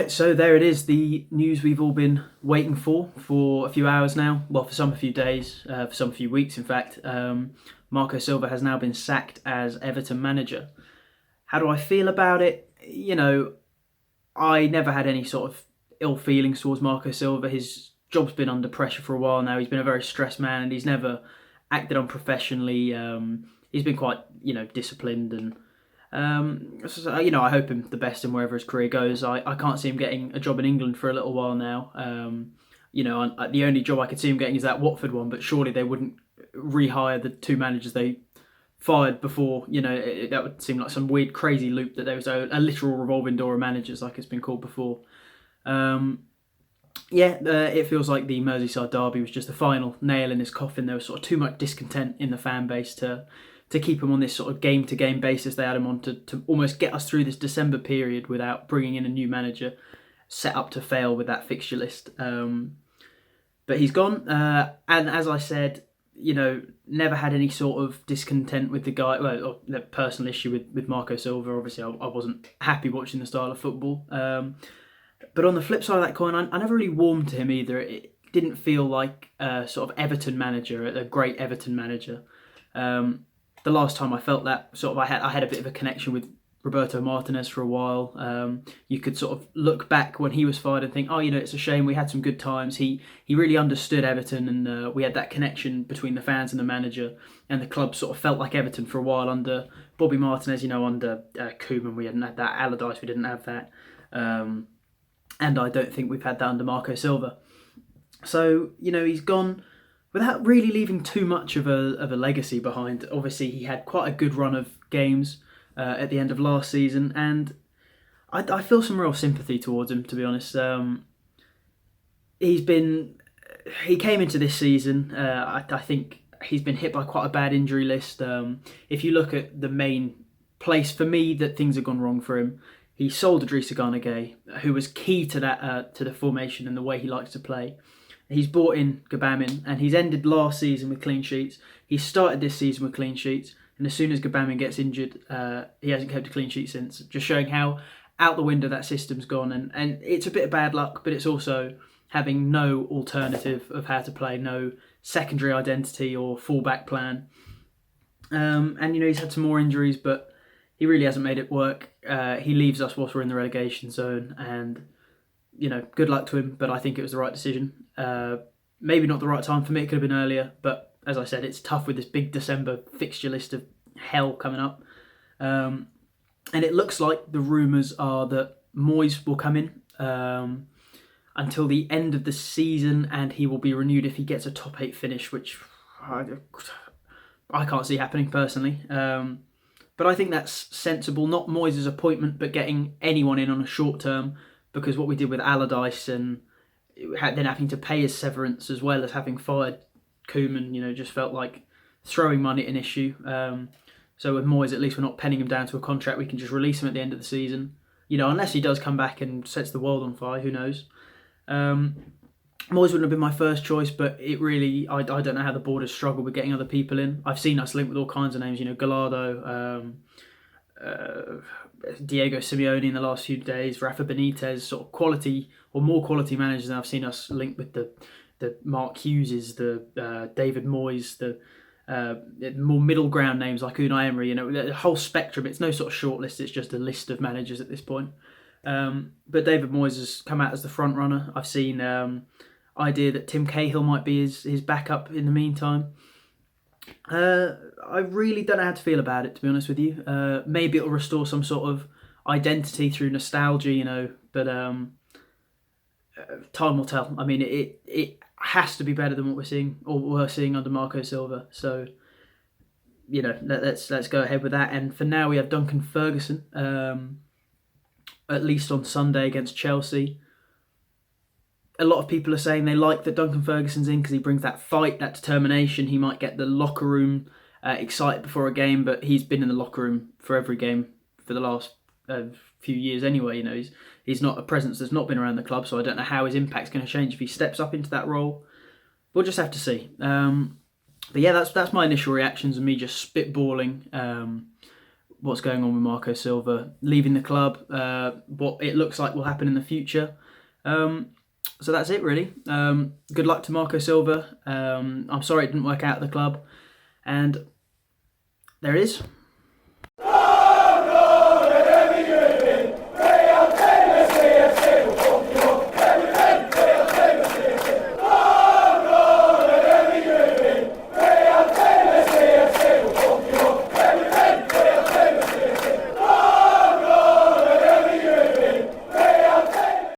Right, so there it is, the news we've all been waiting for a few hours now. Well, for some a few days, for some a few weeks, in fact. Marco Silva has now been sacked as Everton manager. How do I feel about it? I never had any sort of ill feelings towards Marco Silva. His job's been under pressure for a while now. He's been a very stressed man, and he's never acted unprofessionally. He's been quite, disciplined and. I hope him the best in wherever his career goes. I can't see him getting a job in England for a little while now. The only job I could see him getting is that Watford one, but surely they wouldn't rehire the two managers they fired before. That would seem like some weird, crazy loop that there was a literal revolving door of managers, like it's been called before. It feels like the Merseyside derby was just the final nail in his coffin. There was sort of too much discontent in the fan base to keep him on this sort of game-to-game basis they had him on to almost get us through this December period without bringing in a new manager set up to fail with that fixture list. But he's gone, and as I said, never had any sort of discontent with the guy, or the personal issue with Marco Silva. Obviously, I wasn't happy watching the style of football. But on the flip side of that coin, I never really warmed to him either. It didn't feel like a sort of Everton manager, a great Everton manager. The last time I felt that I had a bit of a connection with Roberto Martinez for a while. You could sort of look back when he was fired and think, it's a shame, we had some good times. He really understood Everton, and we had that connection between the fans and the manager, and the club sort of felt like Everton for a while under Bobby Martinez. Under Koeman we hadn't had that, Allardyce we didn't have that, and I don't think we've had that under Marco Silva. So he's gone without really leaving too much of a legacy behind. Obviously, he had quite a good run of games at the end of last season, and I feel some real sympathy towards him, to be honest. He came into this season, I think he's been hit by quite a bad injury list. If you look at the main place, for me, that things have gone wrong for him, he sold Idrissa Gana Gueye, who was key to that to the formation and the way he likes to play. He's brought in Gbamin, and he's ended last season with clean sheets. He's started this season with clean sheets, and as soon as Gbamin gets injured, he hasn't kept a clean sheet since. Just showing how out the window that system's gone, and it's a bit of bad luck, but it's also having no alternative of how to play, no secondary identity or fallback plan. He's had some more injuries, but he really hasn't made it work. He leaves us whilst we're in the relegation zone, and good luck to him, but I think it was the right decision. Maybe not the right time for me, it could have been earlier, but as I said, it's tough with this big December fixture list of hell coming up. And it looks like the rumours are that Moyes will come in until the end of the season, and he will be renewed if he gets a top 8 finish, which I can't see happening personally. But I think that's sensible, not Moyes' appointment, but getting anyone in on a short term, because what we did with Allardyce and then having to pay his severance as well as having fired Koeman, just felt like throwing money at an issue. So with Moyes, at least we're not penning him down to a contract. We can just release him at the end of the season. Unless he does come back and sets the world on fire, who knows? Moyes wouldn't have been my first choice, but it really, I don't know how the board has struggled with getting other people in. I've seen us linked with all kinds of names, Gallardo, Diego Simeone in the last few days, Rafa Benitez, sort of quality or more quality managers than I've seen us linked with the Mark Hugheses, the David Moyes, the more middle ground names like Unai Emery, the whole spectrum. It's no sort of short list, it's just a list of managers at this point. But David Moyes has come out as the front runner. I've seen idea that Tim Cahill might be his backup in the meantime. I really don't know how to feel about it, to be honest with you. Maybe it'll restore some sort of identity through nostalgia, but time will tell. I mean, it has to be better than what we're seeing under Marco Silva. So, let's go ahead with that. And for now, we have Duncan Ferguson, at least on Sunday against Chelsea. A lot of people are saying they like that Duncan Ferguson's in because he brings that fight, that determination. He might get the locker room excited before a game, but he's been in the locker room for every game for the last few years anyway. He's not a presence that's not been around the club, so I don't know how his impact's going to change if he steps up into that role. We'll just have to see. But yeah, that's my initial reactions and me just spitballing what's going on with Marco Silva leaving the club, what it looks like will happen in the future. So that's it, really. Good luck to Marco Silva. I'm sorry it didn't work out at the club. And there it is.